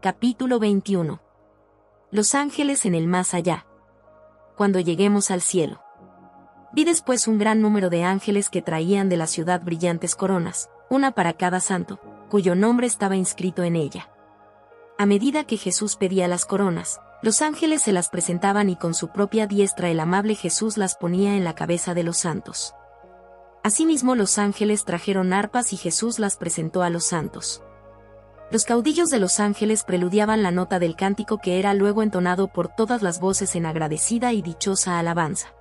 Capítulo 21. Los ángeles en el más allá. Cuando lleguemos al cielo. Vi después un gran número de ángeles que traían de la ciudad brillantes coronas, una para cada santo, cuyo nombre estaba inscrito en ella. A medida que Jesús pedía las coronas, los ángeles se las presentaban y con su propia diestra el amable Jesús las ponía en la cabeza de los santos. Asimismo los ángeles trajeron arpas y Jesús las presentó a los santos. Los caudillos de los ángeles preludiaban la nota del cántico que era luego entonado por todas las voces en agradecida y dichosa alabanza.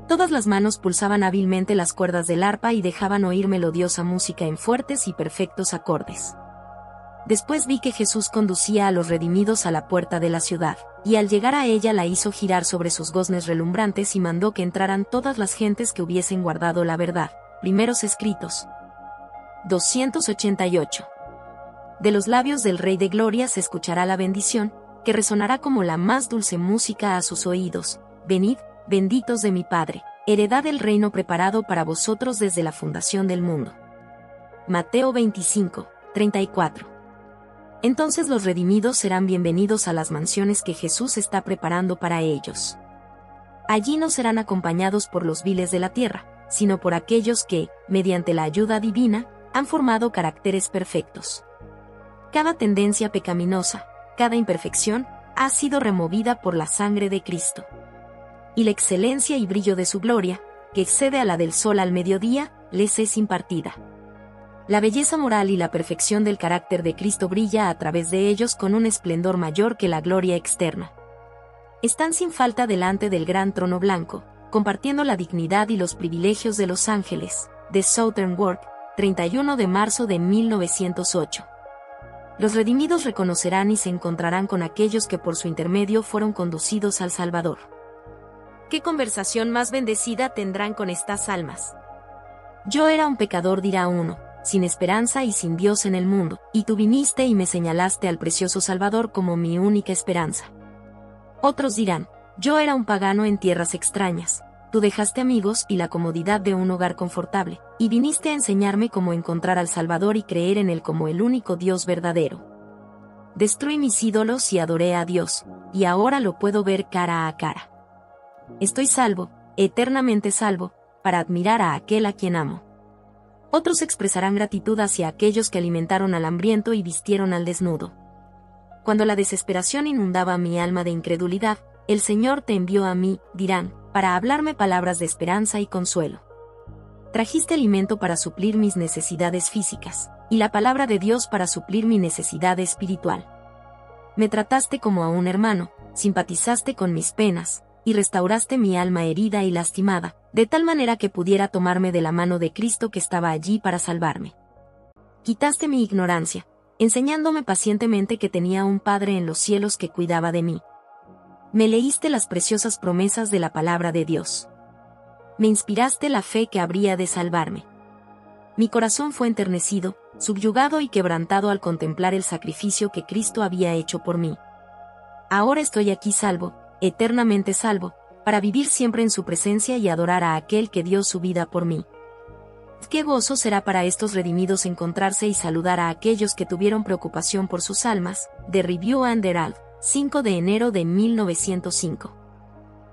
Todas las manos pulsaban hábilmente las cuerdas del arpa y dejaban oír melodiosa música en fuertes y perfectos acordes. Después vi que Jesús conducía a los redimidos a la puerta de la ciudad, y al llegar a ella la hizo girar sobre sus goznes relumbrantes y mandó que entraran todas las gentes que hubiesen guardado la verdad. Primeros escritos. 288. De los labios del Rey de Gloria se escuchará la bendición, que resonará como la más dulce música a sus oídos. Venid, benditos de mi Padre, heredad el reino preparado para vosotros desde la fundación del mundo. Mateo 25, 34. Entonces los redimidos serán bienvenidos a las mansiones que Jesús está preparando para ellos. Allí no serán acompañados por los viles de la tierra, sino por aquellos que, mediante la ayuda divina, han formado caracteres perfectos. Cada tendencia pecaminosa, cada imperfección, ha sido removida por la sangre de Cristo. Y la excelencia y brillo de su gloria, que excede a la del sol al mediodía, les es impartida. La belleza moral y la perfección del carácter de Cristo brilla a través de ellos con un esplendor mayor que la gloria externa. Están sin falta delante del gran trono blanco, compartiendo la dignidad y los privilegios de los ángeles. The Southern World, 31 de marzo de 1908. Los redimidos reconocerán y se encontrarán con aquellos que por su intermedio fueron conducidos al Salvador. ¿Qué conversación más bendecida tendrán con estas almas? Yo era un pecador, dirá uno, sin esperanza y sin Dios en el mundo, y tú viniste y me señalaste al precioso Salvador como mi única esperanza. Otros dirán, yo era un pagano en tierras extrañas. Tú dejaste amigos y la comodidad de un hogar confortable, y viniste a enseñarme cómo encontrar al Salvador y creer en Él como el único Dios verdadero. Destruí mis ídolos y adoré a Dios, y ahora lo puedo ver cara a cara. Estoy salvo, eternamente salvo, para admirar a aquel a quien amo. Otros expresarán gratitud hacia aquellos que alimentaron al hambriento y vistieron al desnudo. Cuando la desesperación inundaba mi alma de incredulidad, el Señor te envió a mí, dirán, para hablarme palabras de esperanza y consuelo. Trajiste alimento para suplir mis necesidades físicas, y la palabra de Dios para suplir mi necesidad espiritual. Me trataste como a un hermano, simpatizaste con mis penas, y restauraste mi alma herida y lastimada, de tal manera que pudiera tomarme de la mano de Cristo que estaba allí para salvarme. Quitaste mi ignorancia, enseñándome pacientemente que tenía un Padre en los cielos que cuidaba de mí. Me leíste las preciosas promesas de la palabra de Dios. Me inspiraste la fe que habría de salvarme. Mi corazón fue enternecido, subyugado y quebrantado al contemplar el sacrificio que Cristo había hecho por mí. Ahora estoy aquí salvo, eternamente salvo, para vivir siempre en su presencia y adorar a aquel que dio su vida por mí. Qué gozo será para estos redimidos encontrarse y saludar a aquellos que tuvieron preocupación por sus almas. The Review and Herald, 5 de enero de 1905.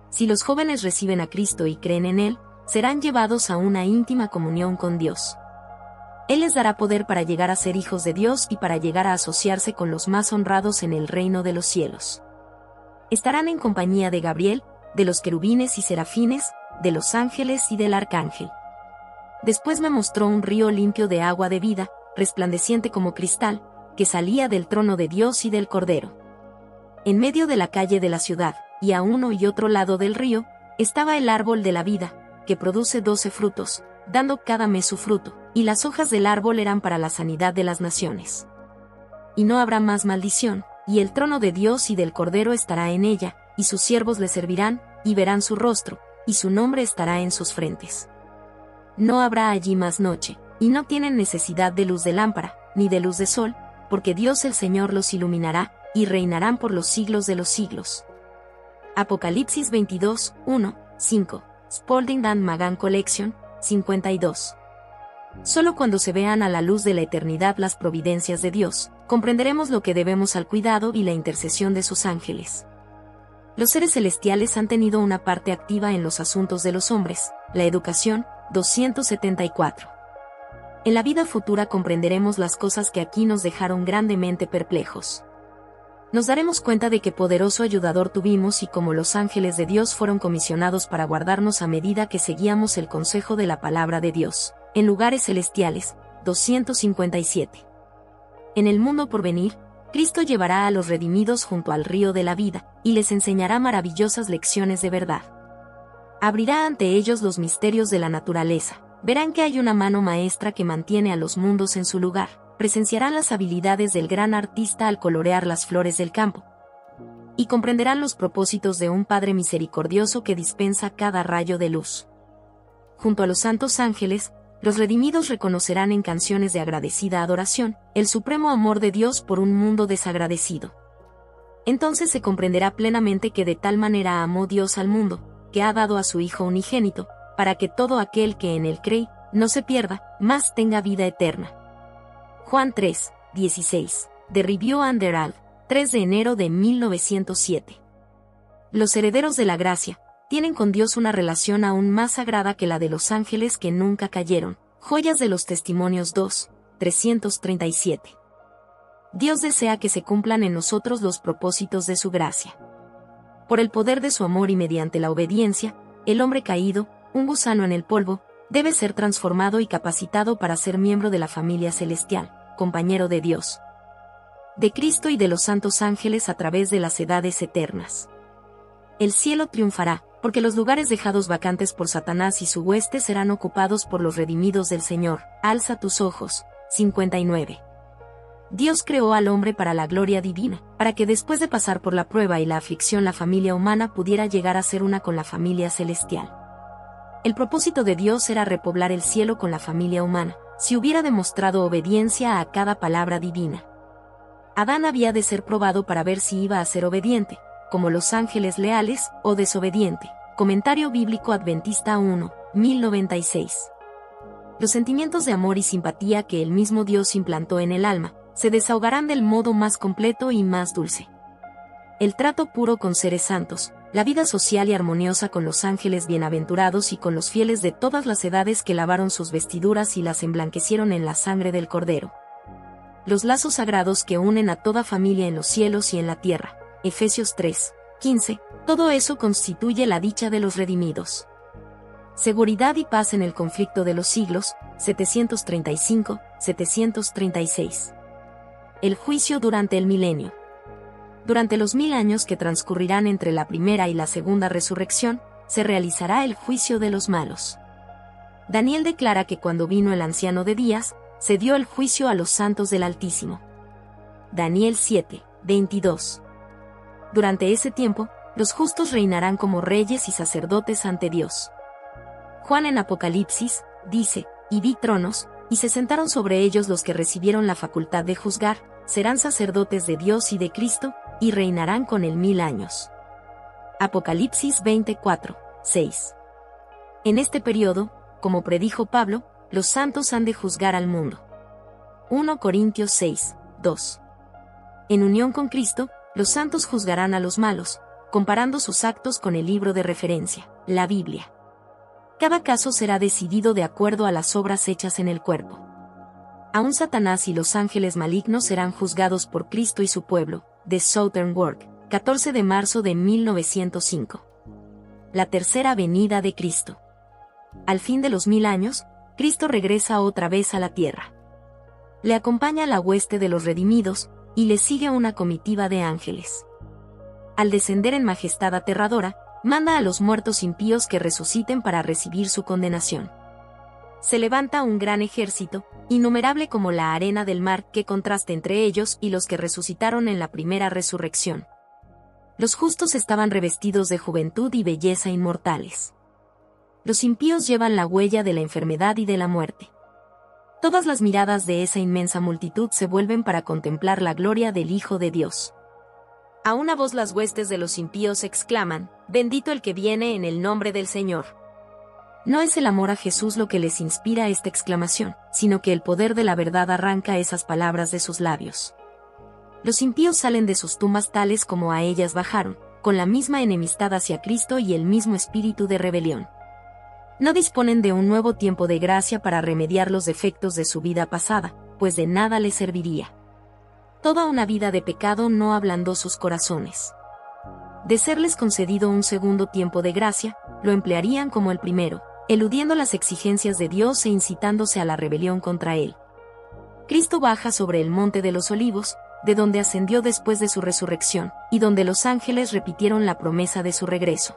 Si los jóvenes reciben a Cristo y creen en Él, serán llevados a una íntima comunión con Dios. Él les dará poder para llegar a ser hijos de Dios y para llegar a asociarse con los más honrados en el reino de los cielos. Estarán en compañía de Gabriel, de los querubines y serafines, de los ángeles y del arcángel. Después me mostró un río limpio de agua de vida, resplandeciente como cristal, que salía del trono de Dios y del Cordero. En medio de la calle de la ciudad, y a uno y otro lado del río, estaba el árbol de la vida, que produce 12 frutos, dando cada mes su fruto, y las hojas del árbol eran para la sanidad de las naciones. Y no habrá más maldición, y el trono de Dios y del Cordero estará en ella, y sus siervos le servirán, y verán su rostro, y su nombre estará en sus frentes. No habrá allí más noche, y no tienen necesidad de luz de lámpara, ni de luz de sol, porque Dios el Señor los iluminará, y reinarán por los siglos de los siglos. Apocalipsis 22, 1, 5, Spalding and Magan Collection, 52. Solo cuando se vean a la luz de la eternidad las providencias de Dios, comprenderemos lo que debemos al cuidado y la intercesión de sus ángeles. Los seres celestiales han tenido una parte activa en los asuntos de los hombres. La educación, 274. En la vida futura comprenderemos las cosas que aquí nos dejaron grandemente perplejos. Nos daremos cuenta de qué poderoso ayudador tuvimos y cómo los ángeles de Dios fueron comisionados para guardarnos a medida que seguíamos el consejo de la palabra de Dios. En lugares celestiales, 257. En el mundo por venir, Cristo llevará a los redimidos junto al río de la vida, y les enseñará maravillosas lecciones de verdad. Abrirá ante ellos los misterios de la naturaleza. Verán que hay una mano maestra que mantiene a los mundos en su lugar. Presenciarán las habilidades del gran artista al colorear las flores del campo. Y comprenderán los propósitos de un Padre misericordioso que dispensa cada rayo de luz. Junto a los santos ángeles, los redimidos reconocerán en canciones de agradecida adoración el supremo amor de Dios por un mundo desagradecido. Entonces se comprenderá plenamente que de tal manera amó Dios al mundo, que ha dado a su Hijo unigénito, para que todo aquel que en él cree, no se pierda, mas tenga vida eterna. Juan 3, 16. The Review and Herald, 3 de enero de 1907. Los herederos de la gracia tienen con Dios una relación aún más sagrada que la de los ángeles que nunca cayeron. Joyas de los Testimonios 2, 337. Dios desea que se cumplan en nosotros los propósitos de su gracia. Por el poder de su amor y mediante la obediencia, el hombre caído, un gusano en el polvo, debe ser transformado y capacitado para ser miembro de la familia celestial, compañero de Dios, de Cristo y de los santos ángeles a través de las edades eternas. El cielo triunfará, porque los lugares dejados vacantes por Satanás y su hueste serán ocupados por los redimidos del Señor. Alza tus ojos. 59. Dios creó al hombre para la gloria divina, para que después de pasar por la prueba y la aflicción la familia humana pudiera llegar a ser una con la familia celestial. El propósito de Dios era repoblar el cielo con la familia humana, si hubiera demostrado obediencia a cada palabra divina. Adán había de ser probado para ver si iba a ser obediente, como los ángeles leales, o desobediente. Comentario Bíblico Adventista 1, 1096. Los sentimientos de amor y simpatía que el mismo Dios implantó en el alma, se desahogarán del modo más completo y más dulce. El trato puro con seres santos, la vida social y armoniosa con los ángeles bienaventurados y con los fieles de todas las edades que lavaron sus vestiduras y las emblanquecieron en la sangre del Cordero. Los lazos sagrados que unen a toda familia en los cielos y en la tierra. Efesios 3, 15, todo eso constituye la dicha de los redimidos. Seguridad y paz en el conflicto de los siglos, 735, 736. El juicio durante el milenio. Durante los 1000 años que transcurrirán entre la primera y la segunda resurrección, se realizará el juicio de los malos. Daniel declara que cuando vino el anciano de días, se dio el juicio a los santos del Altísimo. Daniel 7, 22. Durante ese tiempo, los justos reinarán como reyes y sacerdotes ante Dios. Juan en Apocalipsis, dice, y vi tronos, y se sentaron sobre ellos los que recibieron la facultad de juzgar, serán sacerdotes de Dios y de Cristo, y reinarán con él 1000 años. Apocalipsis 24, 6. En este periodo, como predijo Pablo, los santos han de juzgar al mundo. 1 Corintios 6, 2. En unión con Cristo, los santos juzgarán a los malos, comparando sus actos con el libro de referencia, la Biblia. Cada caso será decidido de acuerdo a las obras hechas en el cuerpo. Aún Satanás y los ángeles malignos serán juzgados por Cristo y su pueblo. The Southern Work, 14 de marzo de 1905. La tercera venida de Cristo. Al fin de los 1000 años, Cristo regresa otra vez a la tierra. Le acompaña la hueste de los redimidos, y le sigue una comitiva de ángeles. Al descender en majestad aterradora, manda a los muertos impíos que resuciten para recibir su condenación. Se levanta un gran ejército, innumerable como la arena del mar, que contrasta entre ellos y los que resucitaron en la primera resurrección. Los justos estaban revestidos de juventud y belleza inmortales. Los impíos llevan la huella de la enfermedad y de la muerte. Todas las miradas de esa inmensa multitud se vuelven para contemplar la gloria del Hijo de Dios. A una voz las huestes de los impíos exclaman, bendito el que viene en el nombre del Señor. No es el amor a Jesús lo que les inspira esta exclamación, sino que el poder de la verdad arranca esas palabras de sus labios. Los impíos salen de sus tumbas tales como a ellas bajaron, con la misma enemistad hacia Cristo y el mismo espíritu de rebelión. No disponen de un nuevo tiempo de gracia para remediar los defectos de su vida pasada, pues de nada les serviría. Toda una vida de pecado no ablandó sus corazones. De serles concedido un segundo tiempo de gracia, lo emplearían como el primero, eludiendo las exigencias de Dios e incitándose a la rebelión contra Él. Cristo baja sobre el monte de los Olivos, de donde ascendió después de su resurrección, y donde los ángeles repitieron la promesa de su regreso.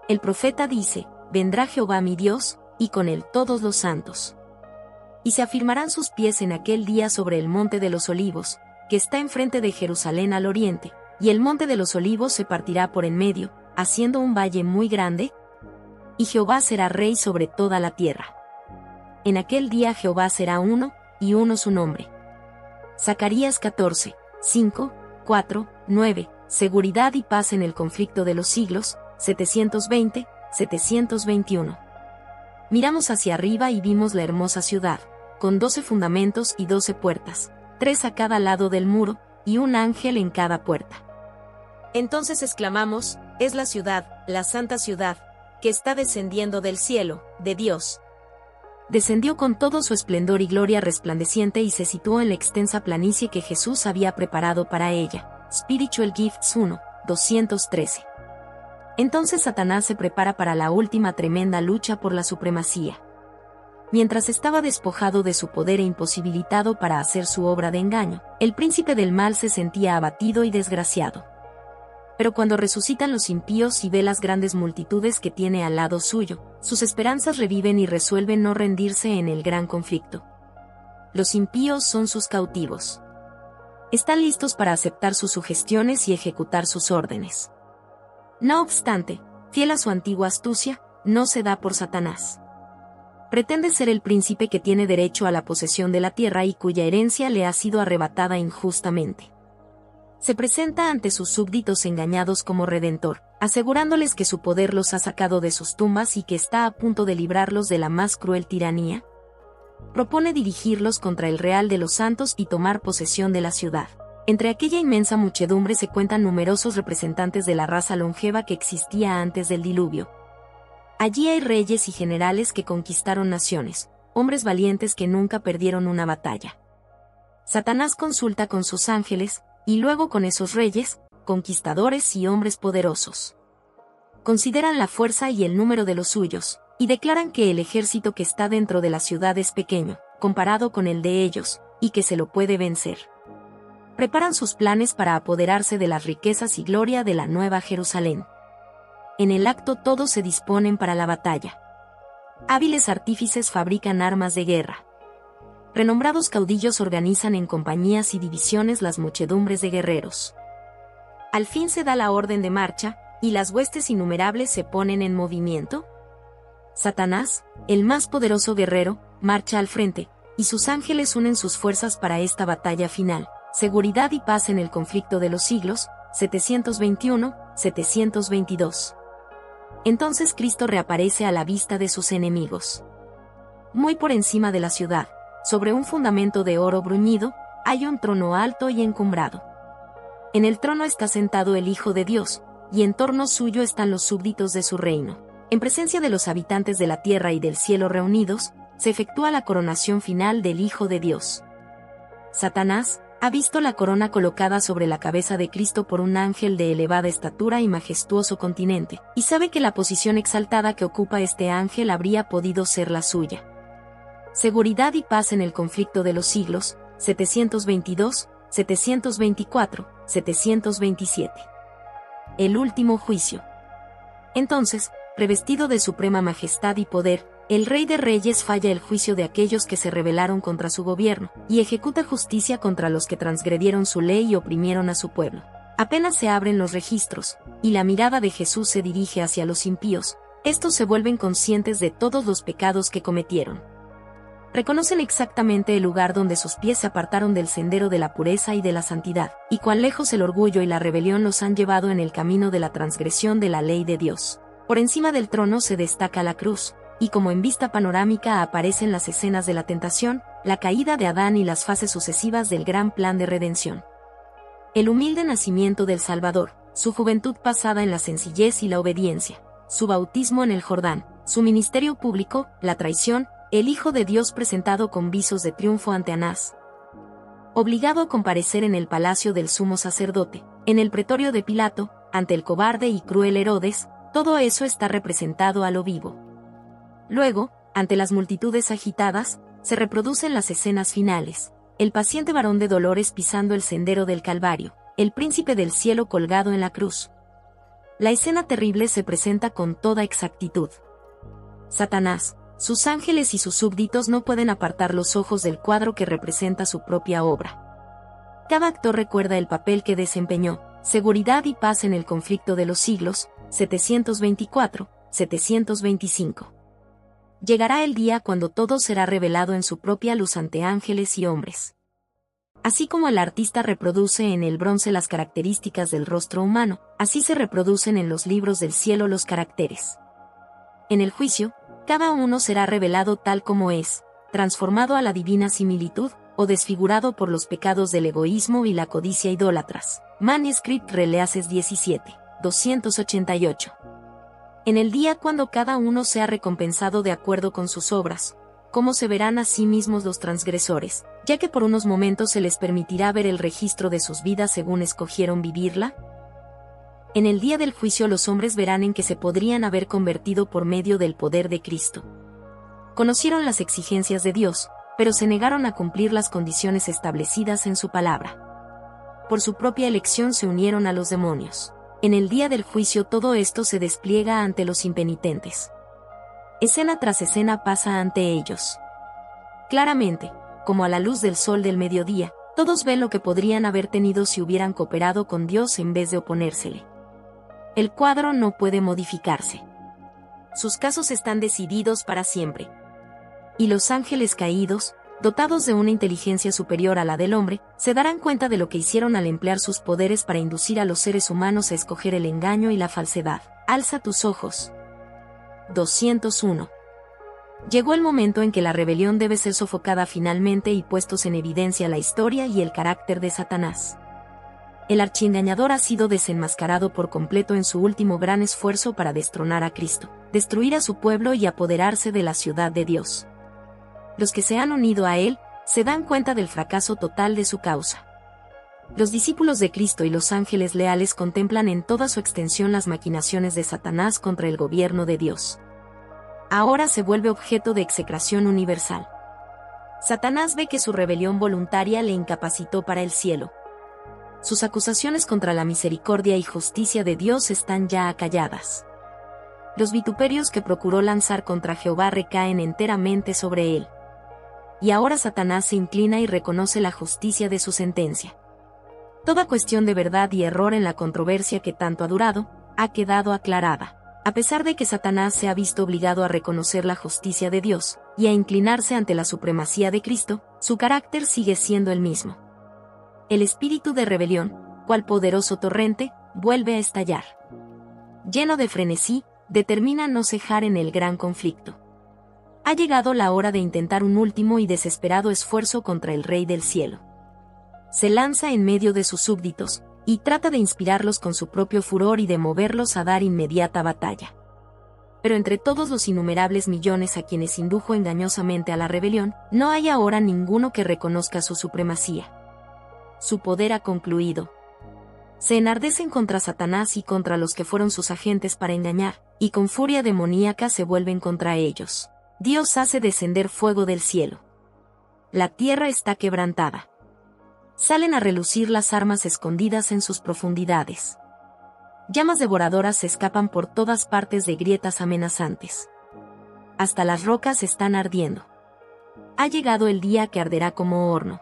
El profeta dice: «Vendrá Jehová mi Dios, y con él todos los santos. Y se afirmarán sus pies en aquel día sobre el monte de los Olivos, que está enfrente de Jerusalén al oriente, y el monte de los Olivos se partirá por en medio, haciendo un valle muy grande, y Jehová será rey sobre toda la tierra. En aquel día Jehová será uno, y uno su nombre». Zacarías 14, 5, 4, 9, seguridad y paz en el conflicto de los siglos, 720, 721. Miramos hacia arriba y vimos la hermosa ciudad, con 12 fundamentos y 12 puertas, 3 a cada lado del muro, y un ángel en cada puerta. Entonces exclamamos: «Es la ciudad, la santa ciudad, que está descendiendo del cielo, de Dios». Descendió con todo su esplendor y gloria resplandeciente y se situó en la extensa planicie que Jesús había preparado para ella. Spiritual Gifts 1, 213. Entonces Satanás se prepara para la última tremenda lucha por la supremacía. Mientras estaba despojado de su poder e imposibilitado para hacer su obra de engaño, el príncipe del mal se sentía abatido y desgraciado. Pero cuando resucitan los impíos y ve las grandes multitudes que tiene al lado suyo, sus esperanzas reviven y resuelven no rendirse en el gran conflicto. Los impíos son sus cautivos. Están listos para aceptar sus sugestiones y ejecutar sus órdenes. No obstante, fiel a su antigua astucia, no se da por Satanás. Pretende ser el príncipe que tiene derecho a la posesión de la tierra y cuya herencia le ha sido arrebatada injustamente. Se presenta ante sus súbditos engañados como redentor, asegurándoles que su poder los ha sacado de sus tumbas y que está a punto de librarlos de la más cruel tiranía. Propone dirigirlos contra el Real de los Santos y tomar posesión de la ciudad. Entre aquella inmensa muchedumbre se cuentan numerosos representantes de la raza longeva que existía antes del diluvio. Allí hay reyes y generales que conquistaron naciones, hombres valientes que nunca perdieron una batalla. Satanás consulta con sus ángeles, y luego con esos reyes, conquistadores y hombres poderosos. Consideran la fuerza y el número de los suyos, y declaran que el ejército que está dentro de la ciudad es pequeño, comparado con el de ellos, y que se lo puede vencer. Preparan sus planes para apoderarse de las riquezas y gloria de la Nueva Jerusalén. En el acto todos se disponen para la batalla. Hábiles artífices fabrican armas de guerra. Renombrados caudillos organizan en compañías y divisiones las muchedumbres de guerreros. Al fin se da la orden de marcha, y las huestes innumerables se ponen en movimiento. Satanás, el más poderoso guerrero, marcha al frente, y sus ángeles unen sus fuerzas para esta batalla final. Seguridad y paz en el conflicto de los siglos, 721, 722. Entonces Cristo reaparece a la vista de sus enemigos. Muy por encima de la ciudad, sobre un fundamento de oro bruñido, hay un trono alto y encumbrado. En el trono está sentado el Hijo de Dios, y en torno suyo están los súbditos de su reino. En presencia de los habitantes de la tierra y del cielo reunidos, se efectúa la coronación final del Hijo de Dios. Satanás ha visto la corona colocada sobre la cabeza de Cristo por un ángel de elevada estatura y majestuoso continente, y sabe que la posición exaltada que ocupa este ángel habría podido ser la suya. Seguridad y paz en el conflicto de los siglos, 722, 724, 727. El último juicio. Entonces, revestido de suprema majestad y poder, el Rey de Reyes falla el juicio de aquellos que se rebelaron contra su gobierno, y ejecuta justicia contra los que transgredieron su ley y oprimieron a su pueblo. Apenas se abren los registros, y la mirada de Jesús se dirige hacia los impíos, estos se vuelven conscientes de todos los pecados que cometieron. Reconocen exactamente el lugar donde sus pies se apartaron del sendero de la pureza y de la santidad, y cuán lejos el orgullo y la rebelión los han llevado en el camino de la transgresión de la ley de Dios. Por encima del trono se destaca la cruz, y como en vista panorámica aparecen las escenas de la tentación, la caída de Adán y las fases sucesivas del gran plan de redención. El humilde nacimiento del Salvador, su juventud pasada en la sencillez y la obediencia, su bautismo en el Jordán, su ministerio público, la traición, el Hijo de Dios presentado con visos de triunfo ante Anás, obligado a comparecer en el palacio del sumo sacerdote, en el pretorio de Pilato, ante el cobarde y cruel Herodes, todo eso está representado a lo vivo. Luego, ante las multitudes agitadas, se reproducen las escenas finales, el paciente varón de dolores pisando el sendero del Calvario, el príncipe del cielo colgado en la cruz. La escena terrible se presenta con toda exactitud. Satanás, sus ángeles y sus súbditos no pueden apartar los ojos del cuadro que representa su propia obra. Cada actor recuerda el papel que desempeñó, seguridad y paz en el conflicto de los siglos, 724-725. Llegará el día cuando todo será revelado en su propia luz ante ángeles y hombres. Así como el artista reproduce en el bronce las características del rostro humano, así se reproducen en los libros del cielo los caracteres. En el juicio, cada uno será revelado tal como es, transformado a la divina similitud, o desfigurado por los pecados del egoísmo y la codicia idólatras. Manuscript Releases 17, 288. En el día cuando cada uno sea recompensado de acuerdo con sus obras, ¿cómo se verán a sí mismos los transgresores, ya que por unos momentos se les permitirá ver el registro de sus vidas según escogieron vivirla? En el día del juicio los hombres verán en que se podrían haber convertido por medio del poder de Cristo. Conocieron las exigencias de Dios, pero se negaron a cumplir las condiciones establecidas en su palabra. Por su propia elección se unieron a los demonios. En el día del juicio todo esto se despliega ante los impenitentes. Escena tras escena pasa ante ellos. Claramente, como a la luz del sol del mediodía, todos ven lo que podrían haber tenido si hubieran cooperado con Dios en vez de oponérsele. El cuadro no puede modificarse. Sus casos están decididos para siempre. Y los ángeles caídos, dotados de una inteligencia superior a la del hombre, se darán cuenta de lo que hicieron al emplear sus poderes para inducir a los seres humanos a escoger el engaño y la falsedad. Alza tus ojos. 201. Llegó el momento en que la rebelión debe ser sofocada finalmente y puestos en evidencia la historia y el carácter de Satanás. El archiengañador ha sido desenmascarado por completo en su último gran esfuerzo para destronar a Cristo, destruir a su pueblo y apoderarse de la ciudad de Dios. Los que se han unido a él, se dan cuenta del fracaso total de su causa. Los discípulos de Cristo y los ángeles leales contemplan en toda su extensión las maquinaciones de Satanás contra el gobierno de Dios. Ahora se vuelve objeto de execración universal. Satanás ve que su rebelión voluntaria le incapacitó para el cielo. Sus acusaciones contra la misericordia y justicia de Dios están ya acalladas. Los vituperios que procuró lanzar contra Jehová recaen enteramente sobre él. Y ahora Satanás se inclina y reconoce la justicia de su sentencia. Toda cuestión de verdad y error en la controversia que tanto ha durado, ha quedado aclarada. A pesar de que Satanás se ha visto obligado a reconocer la justicia de Dios, y a inclinarse ante la supremacía de Cristo, su carácter sigue siendo el mismo. El espíritu de rebelión, cual poderoso torrente, vuelve a estallar. Lleno de frenesí, determina no cejar en el gran conflicto. Ha llegado la hora de intentar un último y desesperado esfuerzo contra el Rey del Cielo. Se lanza en medio de sus súbditos, y trata de inspirarlos con su propio furor y de moverlos a dar inmediata batalla. Pero entre todos los innumerables millones a quienes indujo engañosamente a la rebelión, no hay ahora ninguno que reconozca su supremacía. Su poder ha concluido. Se enardecen contra Satanás y contra los que fueron sus agentes para engañar, y con furia demoníaca se vuelven contra ellos. Dios hace descender fuego del cielo. La tierra está quebrantada. Salen a relucir las armas escondidas en sus profundidades. Llamas devoradoras se escapan por todas partes de grietas amenazantes. Hasta las rocas están ardiendo. Ha llegado el día que arderá como horno.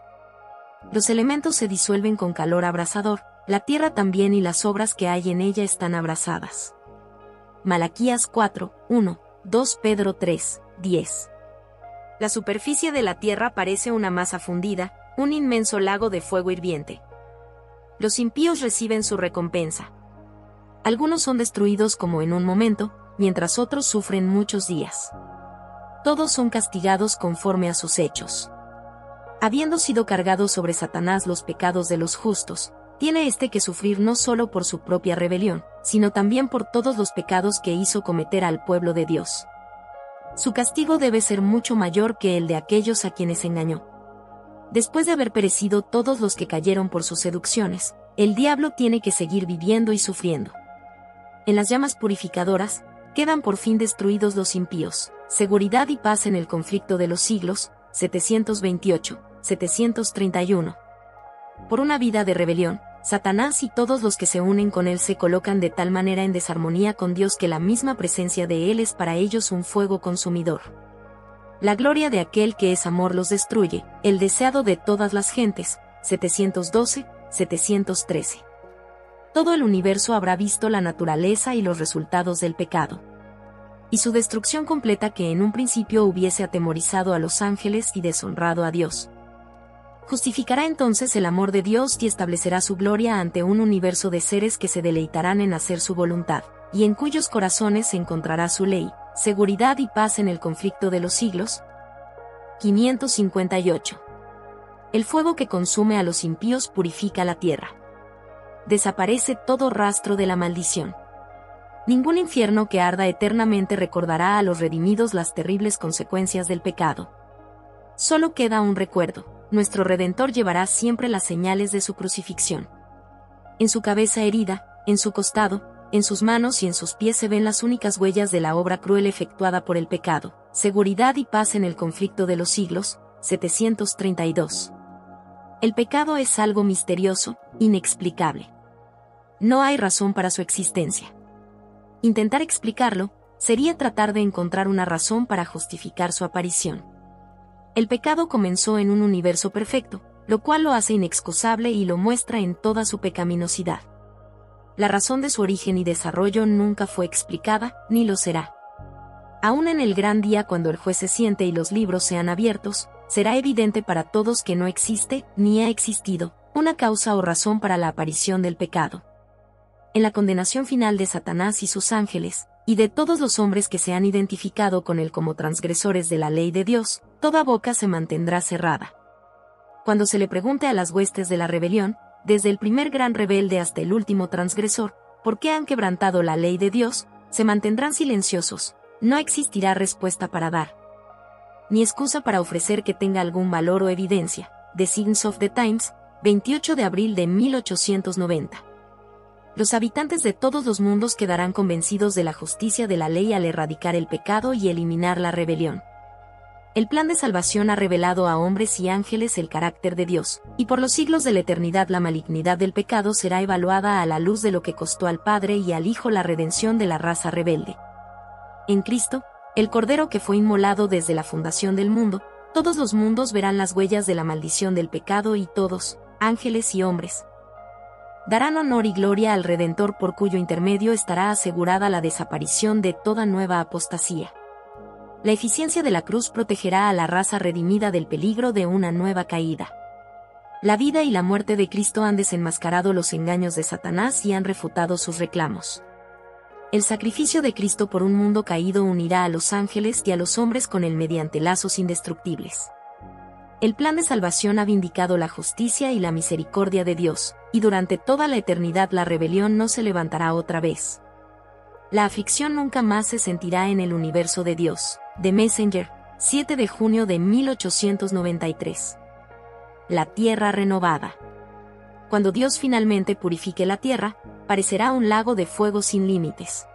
Los elementos se disuelven con calor abrasador, la tierra también y las obras que hay en ella están abrasadas. Malaquías 4, 1, 2 Pedro 3, 10. La superficie de la tierra parece una masa fundida, un inmenso lago de fuego hirviente. Los impíos reciben su recompensa. Algunos son destruidos como en un momento, mientras otros sufren muchos días. Todos son castigados conforme a sus hechos. Habiendo sido cargados sobre Satanás los pecados de los justos, tiene que sufrir no solo por su propia rebelión, sino también por todos los pecados que hizo cometer al pueblo de Dios. Su castigo debe ser mucho mayor que el de aquellos a quienes engañó. Después de haber perecido todos los que cayeron por sus seducciones, el diablo tiene que seguir viviendo y sufriendo. En las llamas purificadoras, quedan por fin destruidos los impíos. Seguridad y paz en el conflicto de los siglos, 728, 731. Por una vida de rebelión, Satanás y todos los que se unen con él se colocan de tal manera en desarmonía con Dios que la misma presencia de él es para ellos un fuego consumidor. La gloria de aquel que es amor los destruye, el deseado de todas las gentes, 712, 713. Todo el universo habrá visto la naturaleza y los resultados del pecado. Y su destrucción completa que en un principio hubiese atemorizado a los ángeles y deshonrado a Dios. Justificará entonces el amor de Dios y establecerá su gloria ante un universo de seres que se deleitarán en hacer su voluntad, y en cuyos corazones se encontrará su ley, seguridad y paz en el conflicto de los siglos. 558. El fuego que consume a los impíos purifica la tierra. Desaparece todo rastro de la maldición. Ningún infierno que arda eternamente recordará a los redimidos las terribles consecuencias del pecado. Solo queda un recuerdo: nuestro Redentor llevará siempre las señales de su crucifixión. En su cabeza herida, en su costado, en sus manos y en sus pies se ven las únicas huellas de la obra cruel efectuada por el pecado. Seguridad y paz en el conflicto de los siglos, 732. El pecado es algo misterioso, inexplicable. No hay razón para su existencia. Intentar explicarlo sería tratar de encontrar una razón para justificar su aparición. El pecado comenzó en un universo perfecto, lo cual lo hace inexcusable y lo muestra en toda su pecaminosidad. La razón de su origen y desarrollo nunca fue explicada, ni lo será. Aún en el gran día cuando el juez se siente y los libros sean abiertos, será evidente para todos que no existe, ni ha existido, una causa o razón para la aparición del pecado. En la condenación final de Satanás y sus ángeles, y de todos los hombres que se han identificado con él como transgresores de la ley de Dios, toda boca se mantendrá cerrada. Cuando se le pregunte a las huestes de la rebelión, desde el primer gran rebelde hasta el último transgresor, ¿por qué han quebrantado la ley de Dios?, se mantendrán silenciosos. No existirá respuesta para dar, ni excusa para ofrecer que tenga algún valor o evidencia. The Signs of the Times, 28 de abril de 1890. Los habitantes de todos los mundos quedarán convencidos de la justicia de la ley al erradicar el pecado y eliminar la rebelión. El plan de salvación ha revelado a hombres y ángeles el carácter de Dios, y por los siglos de la eternidad la malignidad del pecado será evaluada a la luz de lo que costó al Padre y al Hijo la redención de la raza rebelde. En Cristo, el Cordero que fue inmolado desde la fundación del mundo, todos los mundos verán las huellas de la maldición del pecado y todos, ángeles y hombres, darán honor y gloria al Redentor por cuyo intermedio estará asegurada la desaparición de toda nueva apostasía. La eficiencia de la cruz protegerá a la raza redimida del peligro de una nueva caída. La vida y la muerte de Cristo han desenmascarado los engaños de Satanás y han refutado sus reclamos. El sacrificio de Cristo por un mundo caído unirá a los ángeles y a los hombres con él mediante lazos indestructibles. El plan de salvación ha vindicado la justicia y la misericordia de Dios, y durante toda la eternidad la rebelión no se levantará otra vez. La aflicción nunca más se sentirá en el universo de Dios. The Messenger, 7 de junio de 1893. La tierra renovada. Cuando Dios finalmente purifique la tierra, parecerá un lago de fuego sin límites.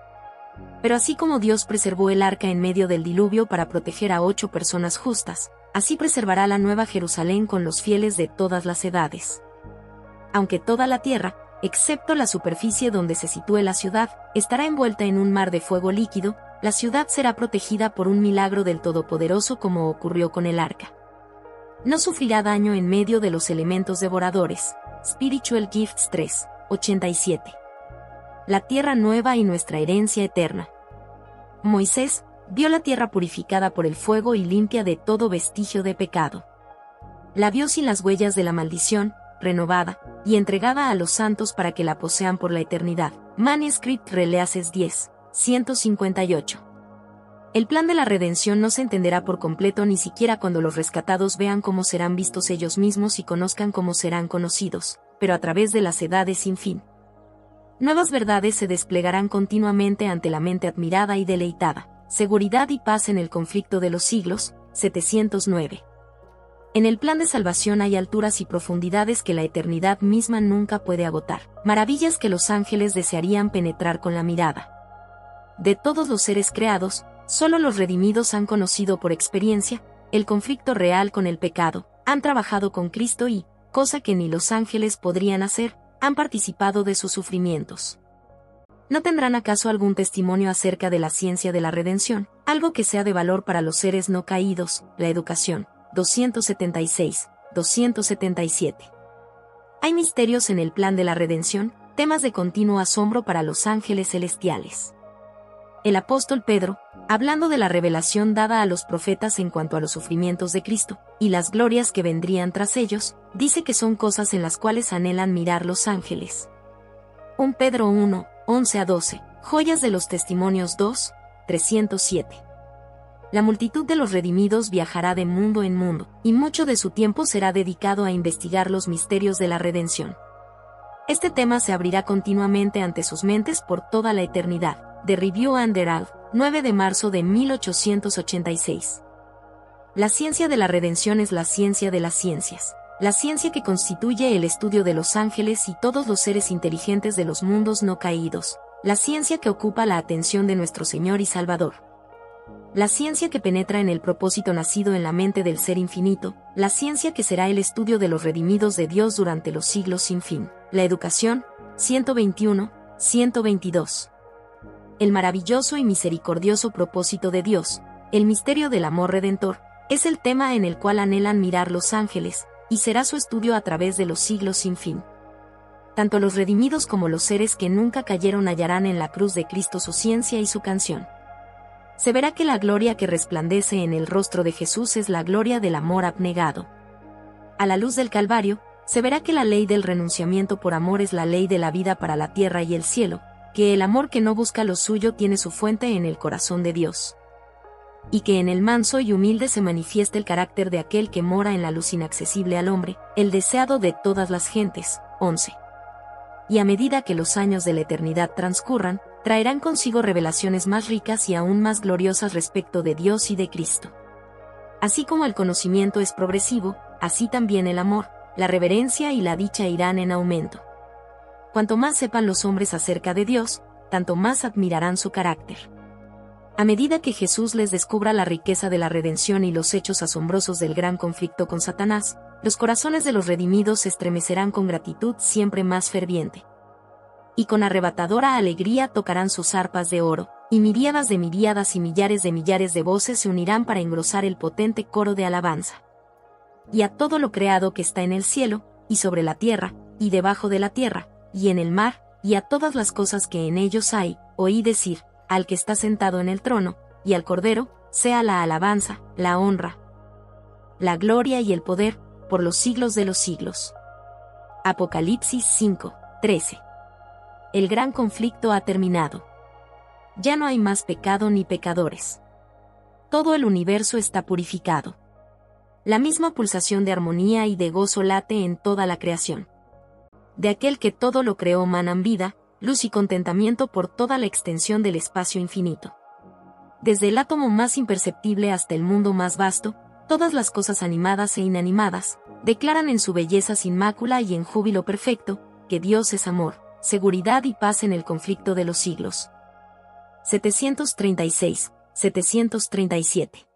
Pero así como Dios preservó el arca en medio del diluvio para proteger a 8 personas justas, así preservará la nueva Jerusalén con los fieles de todas las edades. Aunque toda la tierra, excepto la superficie donde se sitúe la ciudad, estará envuelta en un mar de fuego líquido, la ciudad será protegida por un milagro del Todopoderoso como ocurrió con el arca. No sufrirá daño en medio de los elementos devoradores. Spiritual Gifts 3, 87. La tierra nueva y nuestra herencia eterna. Moisés vio la tierra purificada por el fuego y limpia de todo vestigio de pecado. La vio sin las huellas de la maldición, renovada, y entregada a los santos para que la posean por la eternidad. Manuscript Releases 10, 158. El plan de la redención no se entenderá por completo ni siquiera cuando los rescatados vean cómo serán vistos ellos mismos y conozcan cómo serán conocidos. pero a través de las edades sin fin. Nuevas verdades se desplegarán continuamente ante la mente admirada y deleitada. Seguridad y paz en el conflicto de los siglos, 709. En el plan de salvación hay alturas y profundidades que la eternidad misma nunca puede agotar, maravillas que los ángeles desearían penetrar con la mirada. De todos los seres creados, solo los redimidos han conocido por experiencia el conflicto real con el pecado, han trabajado con Cristo y, cosa que ni los ángeles podrían hacer, han participado de sus sufrimientos. ¿No tendrán acaso algún testimonio acerca de la ciencia de la redención, algo que sea de valor para los seres no caídos? La educación, 276, 277. Hay misterios en el plan de la redención, temas de continuo asombro para los ángeles celestiales. El apóstol Pedro, hablando de la revelación dada a los profetas en cuanto a los sufrimientos de Cristo, y las glorias que vendrían tras ellos, dice que son cosas en las cuales anhelan mirar los ángeles. 1 Pedro 1, 11-12, Joyas de los Testimonios 2, 307. La multitud de los redimidos viajará de mundo en mundo, y mucho de su tiempo será dedicado a investigar los misterios de la redención. Este tema se abrirá continuamente ante sus mentes por toda la eternidad. The Review and Herald, 9 de marzo de 1886. La ciencia de la redención es la ciencia de las ciencias, la ciencia que constituye el estudio de los ángeles y todos los seres inteligentes de los mundos no caídos, la ciencia que ocupa la atención de nuestro Señor y Salvador. La ciencia que penetra en el propósito nacido en la mente del Ser Infinito, la ciencia que será el estudio de los redimidos de Dios durante los siglos sin fin. La educación, 121, 122. El maravilloso y misericordioso propósito de Dios, el misterio del amor redentor, es el tema en el cual anhelan mirar los ángeles, y será su estudio a través de los siglos sin fin. Tanto los redimidos como los seres que nunca cayeron hallarán en la cruz de Cristo su ciencia y su canción. Se verá que la gloria que resplandece en el rostro de Jesús es la gloria del amor abnegado. A la luz del Calvario, se verá que la ley del renunciamiento por amor es la ley de la vida para la tierra y el cielo, que el amor que no busca lo suyo tiene su fuente en el corazón de Dios. Y que en el manso y humilde se manifiesta el carácter de aquel que mora en la luz inaccesible al hombre, el deseado de todas las gentes. 11. Y a medida que los años de la eternidad transcurran, traerán consigo revelaciones más ricas y aún más gloriosas respecto de Dios y de Cristo. Así como el conocimiento es progresivo, así también el amor, la reverencia y la dicha irán en aumento. Cuanto más sepan los hombres acerca de Dios, tanto más admirarán su carácter. A medida que Jesús les descubra la riqueza de la redención y los hechos asombrosos del gran conflicto con Satanás, los corazones de los redimidos se estremecerán con gratitud siempre más ferviente. Y con arrebatadora alegría tocarán sus arpas de oro, y miríadas de miríadas y millares de voces se unirán para engrosar el potente coro de alabanza. Y a todo lo creado que está en el cielo, y sobre la tierra, y debajo de la tierra, y en el mar, y a todas las cosas que en ellos hay, oí decir, al que está sentado en el trono, y al Cordero, sea la alabanza, la honra, la gloria y el poder, por los siglos de los siglos. Apocalipsis 5, 13. El gran conflicto ha terminado. Ya no hay más pecado ni pecadores. Todo el universo está purificado. La misma pulsación de armonía y de gozo late en toda la creación. De aquel que todo lo creó manan vida, luz y contentamiento por toda la extensión del espacio infinito. Desde el átomo más imperceptible hasta el mundo más vasto, todas las cosas animadas e inanimadas, declaran en su belleza sin mácula y en júbilo perfecto, que Dios es amor, seguridad y paz en el conflicto de los siglos. 736, 737.